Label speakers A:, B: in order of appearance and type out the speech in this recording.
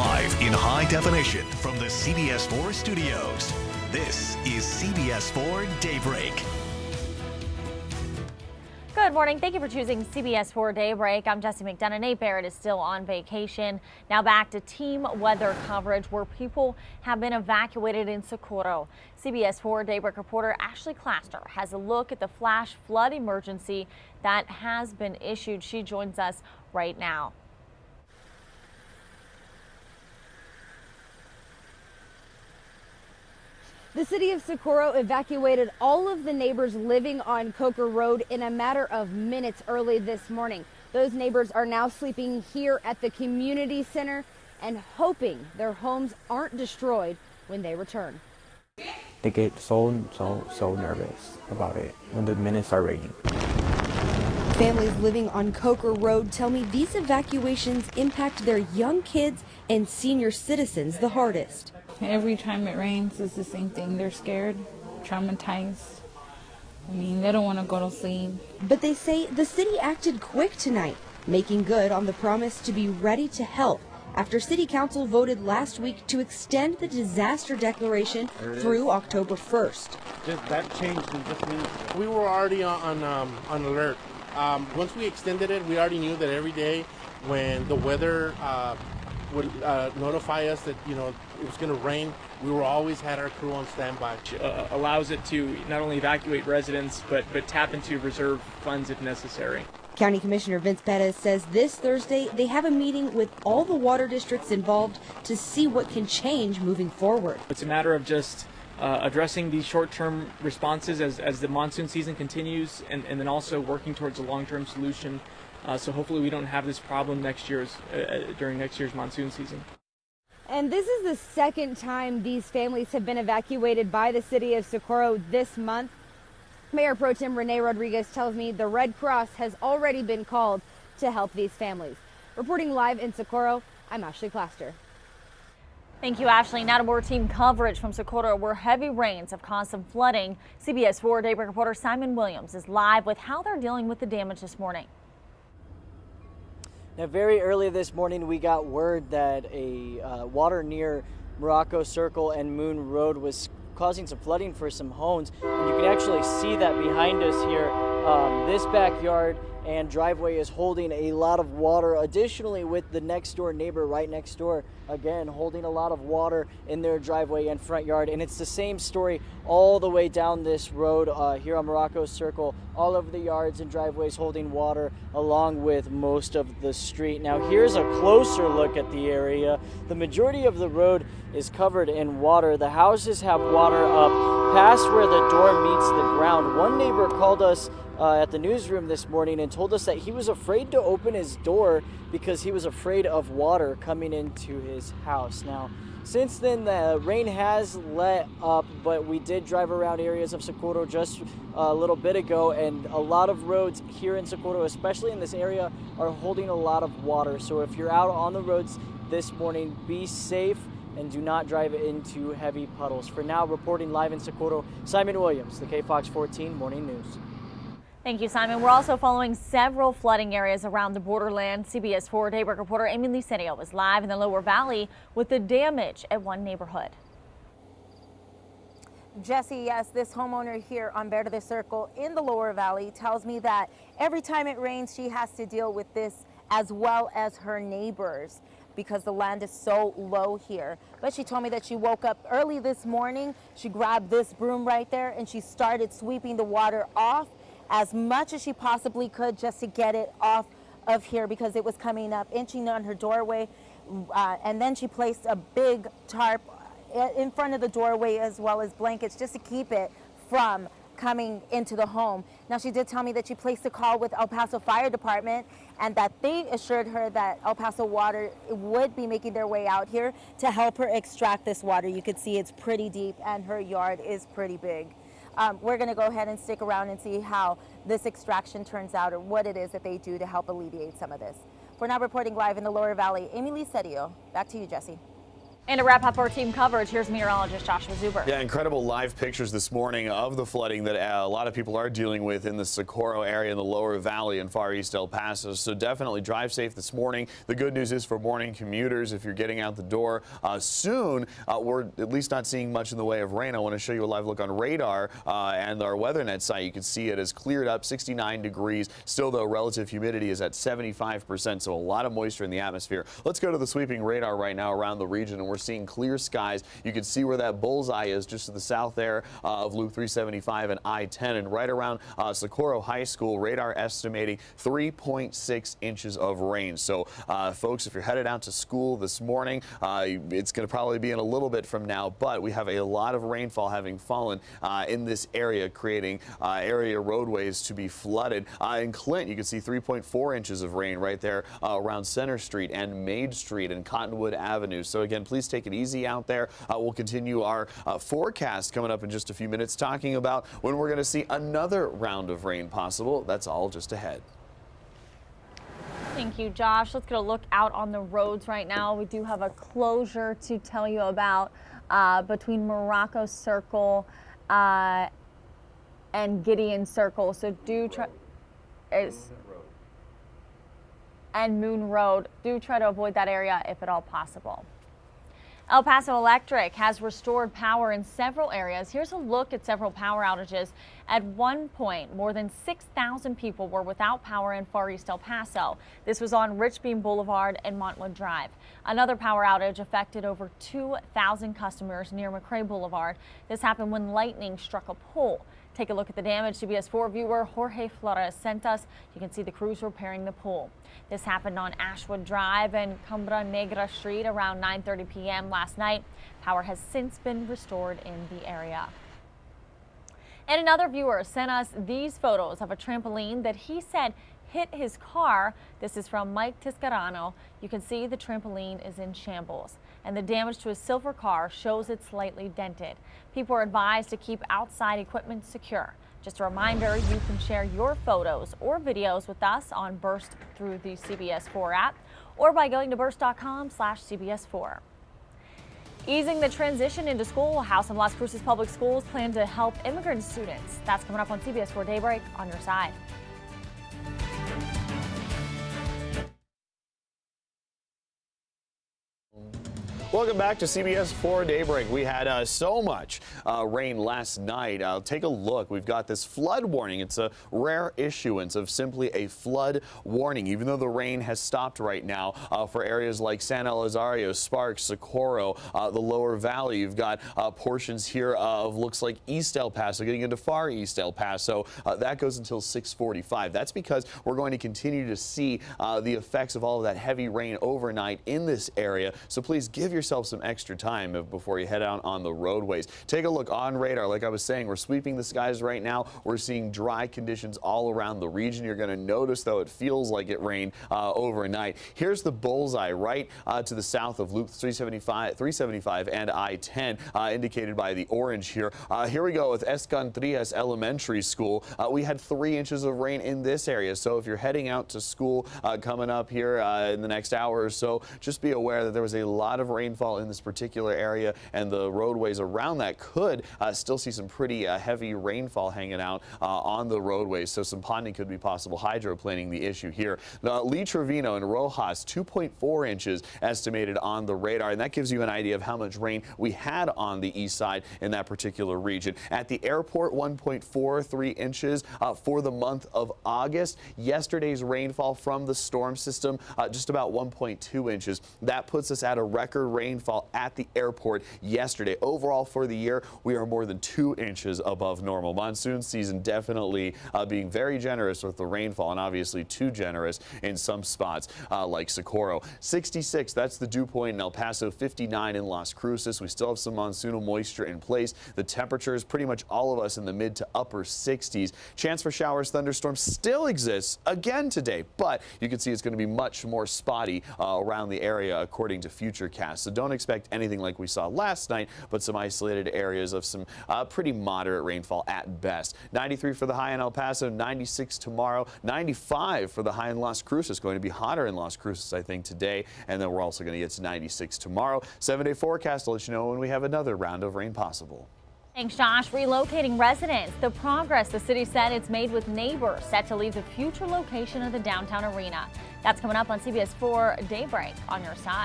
A: Live in high definition from the CBS 4 studios, this is CBS 4 Daybreak.
B: Good morning. Thank you for choosing CBS 4 Daybreak. I'm Jesse McDonough. Nate Barrett is still on vacation. Now back to team weather coverage where people have been evacuated in Socorro. CBS 4 Daybreak reporter Ashley Claster has a look at the flash flood emergency that has been issued. She joins us right now.
C: The city of Socorro evacuated all of the neighbors living on Coker Road in a matter of minutes early this morning. Those neighbors are now sleeping here at the community center and hoping their homes aren't destroyed when they return.
D: They get so nervous about it when the minutes start raining.
E: Families living on Coker Road tell me these evacuations impact their young kids and senior citizens the hardest.
F: Every time it rains, it's the same thing. They're scared, traumatized. I mean, they don't want to go to sleep.
E: But they say the city acted quick tonight, making good on the promise to be ready to help after City Council voted last week to extend the disaster declaration through October 1st.
G: That changed in just minutes. We were already on alert. Once we extended it, we already knew that every day when the weather would notify us that, you know, it was going to rain, we were always had our crew on standby.
H: Allows it to not only evacuate residents, but tap into reserve funds if necessary.
E: County Commissioner Vince Perez says this Thursday they have a meeting with all the water districts involved to see what can change moving forward.
H: It's a matter of just addressing these short-term responses as the monsoon season continues, and then also working towards a long-term solution. So hopefully we don't have this problem next year's during next year's monsoon season.
C: And this is the second time these families have been evacuated by the city of Socorro this month. Mayor Pro Tem Rene Rodriguez tells me the Red Cross has already been called to help these families. Reporting live in Socorro, I'm Ashley Claster.
B: Thank you, Ashley. Now to more team coverage from Socorro, where heavy rains have caused some flooding. CBS 4 Daybreak reporter Simon Williams is live with how they're dealing with the damage this morning.
I: Now, very early this morning, we got word that a water near Morocco Circle and Moon Road was causing some flooding for some homes. And you can actually see that behind us here. This backyard and driveway is holding a lot of water. Additionally, with the next door neighbor right next door, again, holding a lot of water in their driveway and front yard. And it's the same story all the way down this road here on Morocco Circle. All over the yards and driveways holding water along with most of the street. Now here's a closer look at the area. The majority of the road is covered in water. The houses have water up past where the door meets the ground. One neighbor called us at the newsroom this morning and told us that he was afraid to open his door because he was afraid of water coming into his house. Now, since then, the rain has let up, but we did drive around areas of Socorro just a little bit ago, and a lot of roads here in Socorro, especially in this area, are holding a lot of water. So if you're out on the roads this morning, be safe and do not drive into heavy puddles. For now, reporting live in Socorro, Simon Williams, the KFOX 14 Morning News.
B: Thank you, Simon. We're also following several flooding areas around the borderland. CBS 4 Daybreak reporter Amy Licerio is live in the Lower Valley with the damage at one neighborhood.
J: Jesse, yes, this homeowner here on Verde Circle in the Lower Valley tells me that every time it rains, she has to deal with this as well as her neighbors because the land is so low here. But she told me that she woke up early this morning. She grabbed this broom right there and she started sweeping the water off as much as she possibly could just to get it off of here because it was coming up, inching on her doorway. And then she placed a big tarp in front of the doorway as well as blankets just to keep it from coming into the home. Now, she did tell me that she placed a call with El Paso Fire Department and that they assured her that El Paso Water would be making their way out here to help her extract this water. You could see it's pretty deep and her yard is pretty big. We're going to go ahead and stick around and see how this extraction turns out or what it is that they do to help alleviate some of this. For now, reporting live in the Lower Valley, Amy Licerio. Back to you, Jesse.
B: And to wrap up our team coverage, here's meteorologist Joshua Zuber.
K: Yeah, incredible live pictures this morning of the flooding that a lot of people are dealing with in the Socorro area in the lower valley and far east El Paso. So definitely drive safe this morning. The good news is for morning commuters, if you're getting out the door soon, we're at least not seeing much in the way of rain. I want to show you a live look on radar and our WeatherNet site. You can see it has cleared up 69 degrees. Still, though, relative humidity is at 75%, so a lot of moisture in the atmosphere. Let's go to the sweeping radar right now around the region, and we're seeing clear skies. You can see where that bullseye is just to the south there of Loop 375 and I-10, and right around Socorro High School, radar estimating 3.6 inches of rain. So folks, if you're headed out to school this morning, it's going to probably be in a little bit from now, but we have a lot of rainfall having fallen in this area, creating area roadways to be flooded. In Clint, you can see 3.4 inches of rain right there around Center Street and Maid Street and Cottonwood Avenue. So again, please take it easy out there. We'll continue our forecast coming up in just a few minutes, talking about when we're going to see another round of rain possible. That's all just ahead.
B: Thank you, Josh. Let's get a look out on the roads right now. We do have a closure to tell you about between Morocco Circle and Gideon Circle. So do try and Moon Road. Do try to avoid that area if at all possible. El Paso Electric has restored power in several areas. Here's a look at several power outages. At one point, more than 6,000 people were without power in Far East El Paso. This was on Richbeam Boulevard and Montwood Drive. Another power outage affected over 2,000 customers near McCray Boulevard. This happened when lightning struck a pole. Take a look at the damage CBS 4 viewer Jorge Flores sent us. You can see the crews repairing the pole. This happened on Ashwood Drive and Cumbra Negra Street around 9:30 p.m. last night. Power has since been restored in the area. And another viewer sent us these photos of a trampoline that he said hit his car. This is from Mike Tiscarano. You can see the trampoline is in shambles, and the damage to his silver car shows it's slightly dented. People are advised to keep outside equipment secure. Just a reminder, you can share your photos or videos with us on Burst through the CBS 4 app or by going to burst.com/CBS4. Easing the transition into school, House of Las Cruces Public Schools plan to help immigrant students. That's coming up on CBS 4 Daybreak on your side.
K: Welcome back to CBS 4 Daybreak. We had so much rain last night. Take a look. We've got this flood warning. It's a rare issuance of simply a flood warning, even though the rain has stopped right now for areas like San Elizario, Sparks, Socorro, the lower valley. You've got portions here of looks like East El Paso, getting into far East El Paso. That goes until 6:45. That's because we're going to continue to see the effects of all of that heavy rain overnight in this area. So please give yourself some extra time before you head out on the roadways. Take a look on radar. Like I was saying, we're sweeping the skies right now. We're seeing dry conditions all around the region. You're going to notice, though, it feels like it rained overnight. Here's the bullseye right to the south of Loop 375 and I-10, indicated by the orange here. Here we go with Escandrillas Elementary School. We had 3 inches of rain in this area. So if you're heading out to school coming up here in the next hour or so, just be aware that there was a lot of rainfall in this particular area, and the roadways around that could still see some pretty heavy rainfall hanging out on the roadways, so some ponding could be possible. Hydroplaning the issue here. Now, Lee Trevino and Rojas, 2.4 inches estimated on the radar, and that gives you an idea of how much rain we had on the east side in that particular region. At the airport, 1.43 inches for the month of August. Yesterday's rainfall from the storm system, just about 1.2 inches. That puts us at a record rainfall at the airport yesterday. Overall for the year, we are more than 2 inches above normal. Monsoon season definitely being very generous with the rainfall, and obviously too generous in some spots like Socorro. 66, that's the dew point in El Paso. 59 in Las Cruces. We still have some monsoonal moisture in place. The temperatures, pretty much all of us in the mid to upper 60s. Chance for showers, thunderstorms still exists again today, but you can see it's going to be much more spotty around the area according to Futurecast. So don't expect anything like we saw last night, but some isolated areas of some pretty moderate rainfall at best. 93 for the high in El Paso, 96 tomorrow, 95 for the high in Las Cruces. Going to be hotter in Las Cruces, I think, today, and then we're also going to get to 96 tomorrow. 7-day forecast to let you know when we have another round of rain possible.
B: Thanks, Josh. Relocating residents. The progress the city said it's made with neighbors set to leave the future location of the downtown arena. That's coming up on CBS 4 Daybreak on your side.